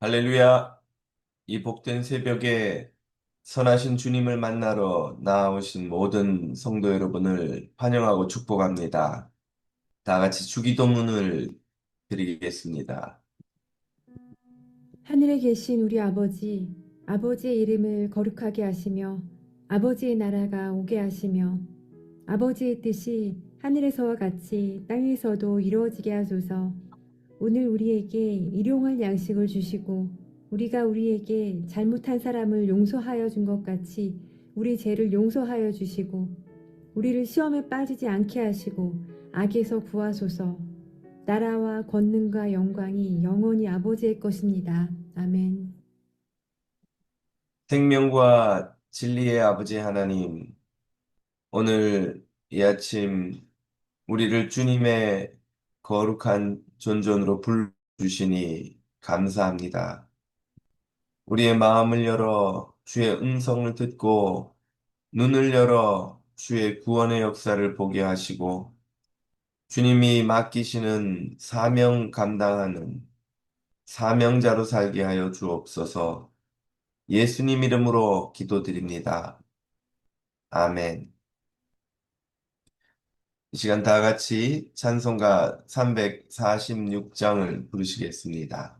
할렐루야! 이 복된 새벽에 선하신 주님을 만나러 나오신 모든 성도 여러분을 환영하고 축복합니다. 다 같이 주기도문을 드리겠습니다. 하늘에 계신 우리 아버지, 아버지의 이름을 거룩하게 하시며 아버지의 나라가 오게 하시며 아버지의 뜻이 하늘에서와 같이 땅에서도 이루어지게 하소서. 오늘 우리에게 일용할 양식을 주시고 우리가 우리에게 잘못한 사람을 용서하여 준 것 같이 우리 죄를 용서하여 주시고 우리를 시험에 빠지지 않게 하시고 악에서 구하소서. 나라와 권능과 영광이 영원히 아버지의 것입니다. 아멘. 생명과 진리의 아버지 하나님, 오늘 이 아침 우리를 주님의 거룩한 존전으로 불러주시니 감사합니다. 우리의 마음을 열어 주의 음성을 듣고 눈을 열어 주의 구원의 역사를 보게 하시고 주님이 맡기시는 사명 감당하는 사명자로 살게 하여 주옵소서. 예수님 이름으로 기도드립니다. 아멘. 이 시간 다 같이 찬송가 346장을 부르시겠습니다.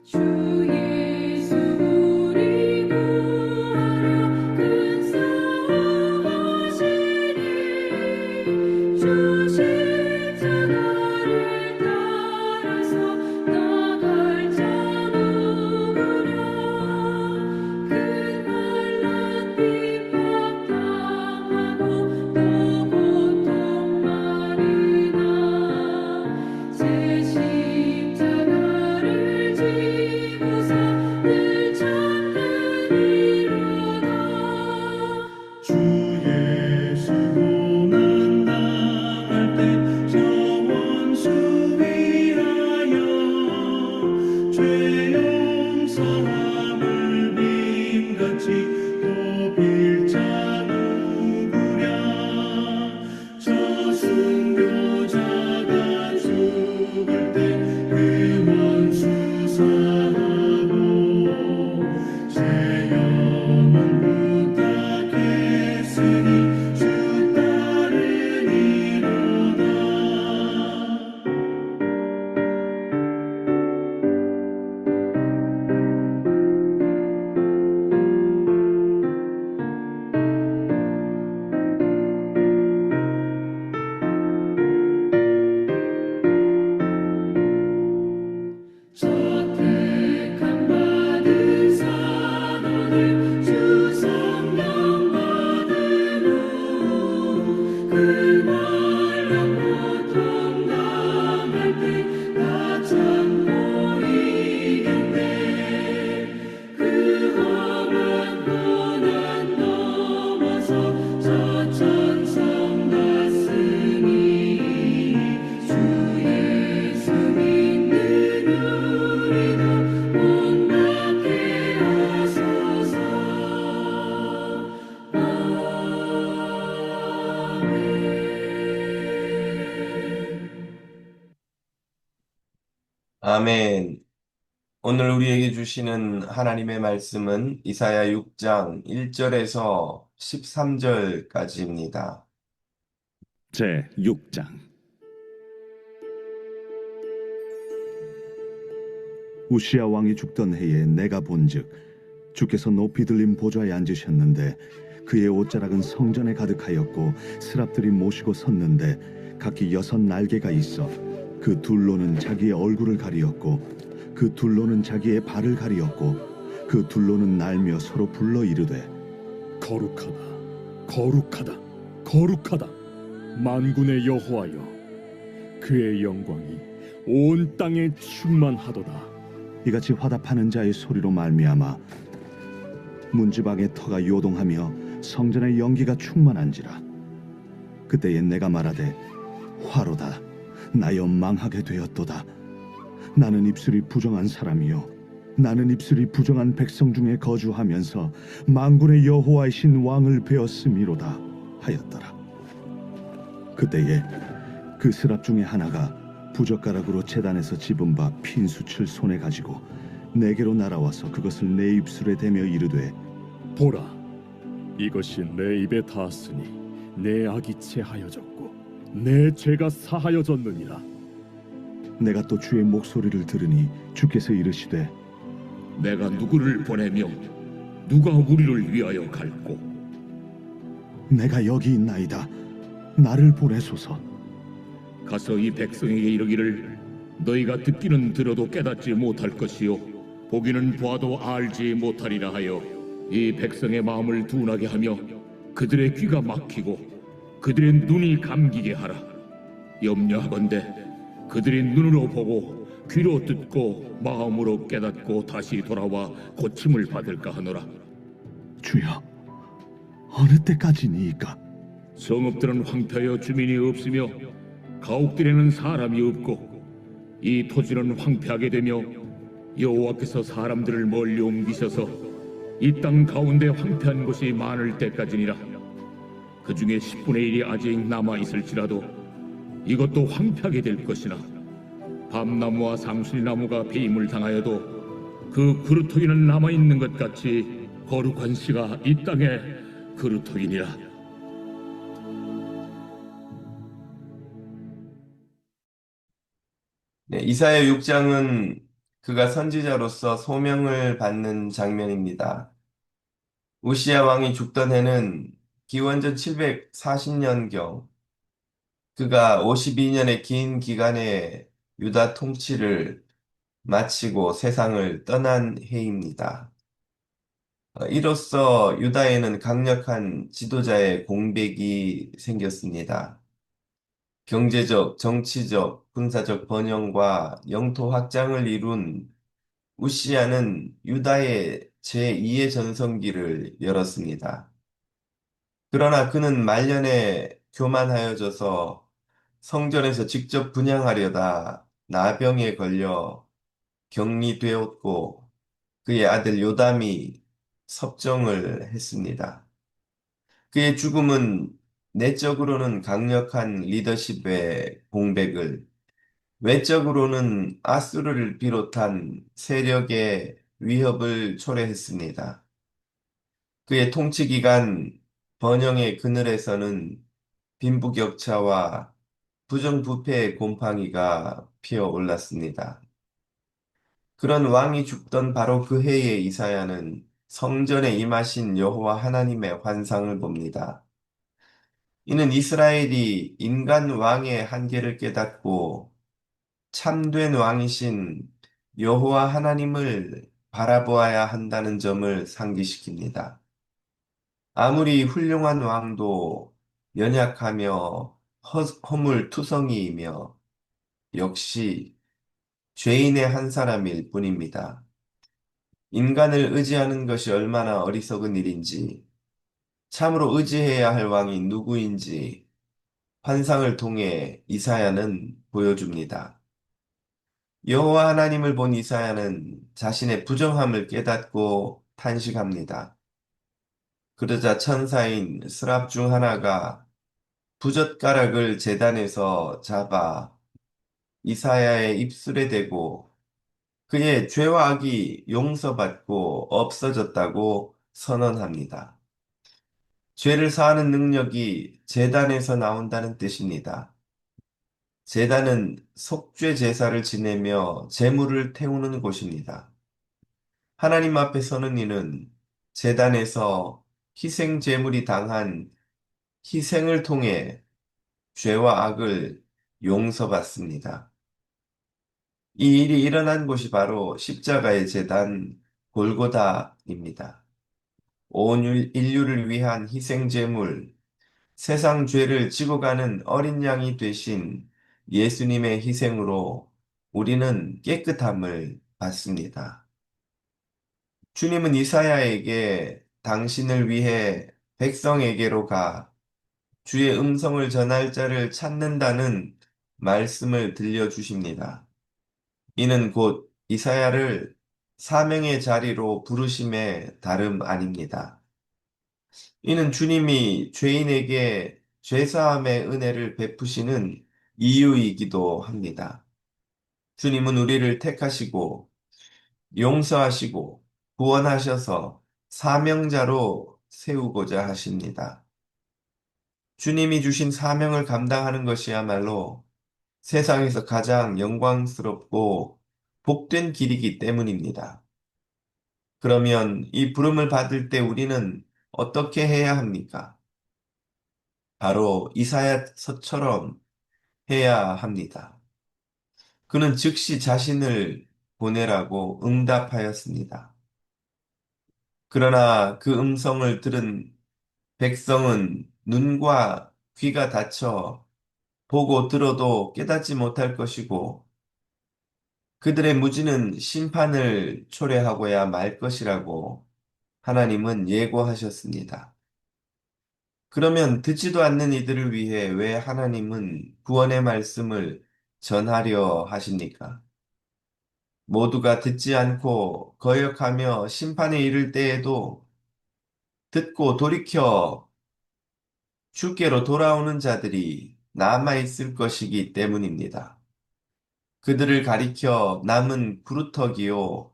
주 예수 우리 구하려 큰 사랑하시니 주 십자가를 따라서 나갈 자 누구랴 큰 환난 핍박 당하고 또 고통 많이 제 십자가를 지고서 늘 찾느니로다. 주 예수 고난 당할 때 저 원수 위하여 죄 용서함을 빔같이 또 빌 자 누구랴. 저 순교자가 죽을 때 그 원수 사하고 제 영혼 부탁했으니 주 따르니로다. 선택함 받은 사도들 주 성령 받은 후그 환란 고통 당할 때 다 참고 이겼네. 그 험한 고난 넘어서 저 천성 갔으니 주 예수 믿는 우리도 본받게 하소서. 아멘. 오늘 우리에게 주시는 하나님의 말씀은 이사야 6장 1절에서 13절까지입니다. 제 6장. 우시야 왕이 죽던 해에 내가 본즉 주께서 높이 들린 보좌에 앉으셨는데 그의 옷자락은 성전에 가득하였고 스랍들이 모시고 섰는데 각기 6 날개가 있어 그 둘로는 자기의 얼굴을 가리었고 그 둘로는 자기의 발을 가리었고 그 둘로는 날며 서로 불러 이르되 거룩하다, 거룩하다, 거룩하다. 만군의 여호와여, 그의 영광이 온 땅에 충만하도다. 이같이 화답하는 자의 소리로 말미암아 문지방의 터가 요동하며 성전의 연기가 충만한지라. 그때에 내가 말하되 화로다, 나여 망하게 되었도다. 나는 입술이 부정한 사람이요 나는 입술이 부정한 백성 중에 거주하면서 만군의 여호와이신 왕을 베었음이로다 하였더라. 그때에 그 스랍 중에 하나가 부젓가락으로 제단에서 집은 바 핀수칠 손에 가지고 내게로 날아와서 그것을 내 입술에 대며 이르되, 보라, 이것이 내 입에 닿았으니 내 악이 체하여졌고 내 죄가 사하여졌느니라. 내가 또 주의 목소리를 들으니 주께서 이르시되, 내가 누구를 보내며 누가 우리를 위하여 갈고? 내가 여기 있나이다. 나를 보내소서. 가서 이 백성에게 이르기를 너희가 듣기는 들어도 깨닫지 못할 것이요 보기는 보아도 알지 못하리라 하여 이 백성의 마음을 둔하게 하며 그들의 귀가 막히고 그들의 눈이 감기게 하라. 염려하건대 그들이 눈으로 보고 귀로 듣고 마음으로 깨닫고 다시 돌아와 고침을 받을까 하노라. 주여, 어느 때까지니이까? 성읍들은 황폐하여 주민이 없으며 가옥들에는 사람이 없고 이 토지는 황폐하게 되며 여호와께서 사람들을 멀리 옮기셔서 이 땅 가운데 황폐한 곳이 많을 때까지니라. 그 중에 10분의 1이 아직 남아 있을지라도 이것도 황폐하게 될 것이나 밤나무와 상수리나무가 배임을 당하여도 그 그루터기는 남아 있는 것 같이 거룩한 씨가 이 땅에 그루터기니라. 네, 이사야 6장은 그가 선지자로서 소명을 받는 장면입니다. 우시야 왕이 죽던 해는 기원전 740년경 그가 52년의 긴 기간의 유다 통치를 마치고 세상을 떠난 해입니다. 이로써 유다에는 강력한 지도자의 공백이 생겼습니다. 경제적, 정치적, 군사적 번영과 영토 확장을 이룬 우시야는 유다의 제2의 전성기를 열었습니다. 그러나 그는 말년에 교만하여져서 성전에서 직접 분향하려다 나병에 걸려 격리되었고 그의 아들 요담이 섭정을 했습니다. 그의 죽음은 내적으로는 강력한 리더십의 공백을, 외적으로는 아수르를 비롯한 세력의 위협을 초래했습니다. 그의 통치 기간 번영의 그늘에서는 빈부격차와 부정부패의 곰팡이가 피어올랐습니다. 그런 왕이 죽던 바로 그 해에 이사야는 성전에 임하신 여호와 하나님의 환상을 봅니다. 이는 이스라엘이 인간 왕의 한계를 깨닫고 참된 왕이신 여호와 하나님을 바라보아야 한다는 점을 상기시킵니다. 아무리 훌륭한 왕도 연약하며 허물투성이이며 역시 죄인의 한 사람일 뿐입니다. 인간을 의지하는 것이 얼마나 어리석은 일인지, 참으로 의지해야 할 왕이 누구인지 환상을 통해 이사야는 보여줍니다. 여호와 하나님을 본 이사야는 자신의 부정함을 깨닫고 탄식합니다. 그러자 천사인 스랍 중 하나가 부젓가락을 제단에서 잡아 이사야의 입술에 대고 그의 죄와 악이 용서받고 없어졌다고 선언합니다. 죄를 사하는 능력이 제단에서 나온다는 뜻입니다. 제단은 속죄 제사를 지내며 제물을 태우는 곳입니다. 하나님 앞에 서는 이는 제단에서 희생 제물이 당한 희생을 통해 죄와 악을 용서받습니다. 이 일이 일어난 곳이 바로 십자가의 제단 골고다입니다. 온 인류를 위한 희생 제물, 세상 죄를 지고 가는 어린 양이 되신 예수님의 희생으로 우리는 깨끗함을 받습니다. 주님은 이사야에게 당신을 위해 백성에게로 가 주의 음성을 전할 자를 찾는다는 말씀을 들려주십니다. 이는 곧 이사야를 사명의 자리로 부르심에 다름 아닙니다. 이는 주님이 죄인에게 죄사함의 은혜를 베푸시는 이유이기도 합니다. 주님은 우리를 택하시고 용서하시고 구원하셔서 사명자로 세우고자 하십니다. 주님이 주신 사명을 감당하는 것이야말로 세상에서 가장 영광스럽고 복된 길이기 때문입니다. 그러면 이 부름을 받을 때 우리는 어떻게 해야 합니까? 바로 이사야서처럼 해야 합니다. 그는 즉시 자신을 보내라고 응답하였습니다. 그러나 그 음성을 들은 백성은 눈과 귀가 닫혀 보고 들어도 깨닫지 못할 것이고 그들의 무지는 심판을 초래하고야 말 것이라고 하나님은 예고하셨습니다. 그러면 듣지도 않는 이들을 위해 왜 하나님은 구원의 말씀을 전하려 하십니까? 모두가 듣지 않고 거역하며 심판에 이를 때에도 듣고 돌이켜 주께로 돌아오는 자들이 남아 있을 것이기 때문입니다. 그들을 가리켜 남은 구루터기요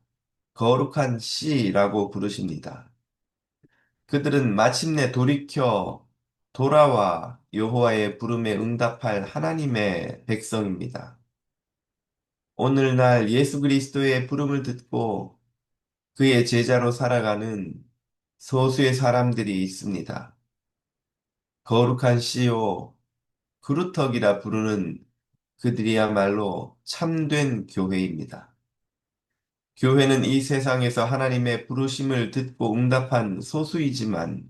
거룩한 씨라고 부르십니다. 그들은 마침내 돌이켜 돌아와 여호와의 부름에 응답할 하나님의 백성입니다. 오늘날 예수 그리스도의 부름을 듣고 그의 제자로 살아가는 소수의 사람들이 있습니다. 거룩한 씨요 그루터기라 부르는 그들이야말로 참된 교회입니다. 교회는 이 세상에서 하나님의 부르심을 듣고 응답한 소수이지만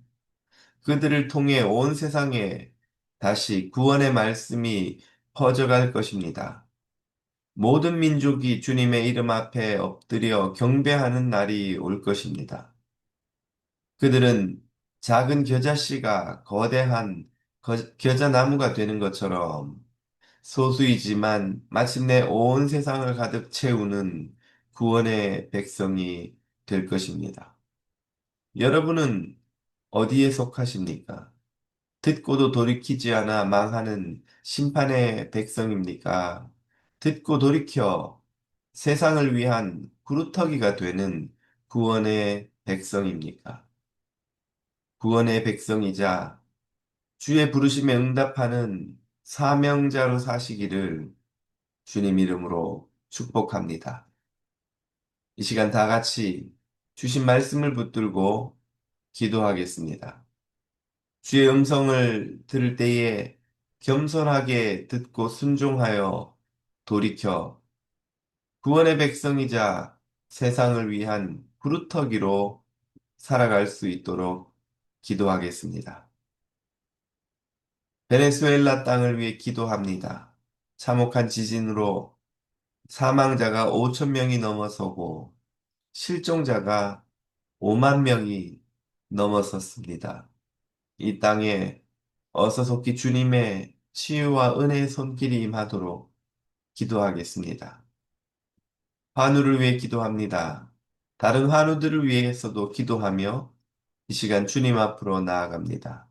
그들을 통해 온 세상에 다시 구원의 말씀이 퍼져갈 것입니다. 모든 민족이 주님의 이름 앞에 엎드려 경배하는 날이 올 것입니다. 그들은 작은 겨자씨가 거대한 겨자나무가 되는 것처럼 소수이지만 마침내 온 세상을 가득 채우는 구원의 백성이 될 것입니다. 여러분은 어디에 속하십니까? 듣고도 돌이키지 않아 망하는 심판의 백성입니까? 듣고 돌이켜 세상을 위한 구루터기가 되는 구원의 백성입니까? 구원의 백성이자 주의 부르심에 응답하는 사명자로 사시기를 주님 이름으로 축복합니다. 이 시간 다 같이 주신 말씀을 붙들고 기도하겠습니다. 주의 음성을 들을 때에 겸손하게 듣고 순종하여 돌이켜 구원의 백성이자 세상을 위한 구루터기로 살아갈 수 있도록 기도하겠습니다. 베네수엘라 땅을 위해 기도합니다. 참혹한 지진으로 사망자가 5천 명이 넘어서고 실종자가 5만 명이 넘어섰습니다. 이 땅에 어서속히 주님의 치유와 은혜의 손길이 임하도록 기도하겠습니다. 환우를 위해 기도합니다. 다른 환우들을 위해서도 기도하며 이 시간 주님 앞으로 나아갑니다.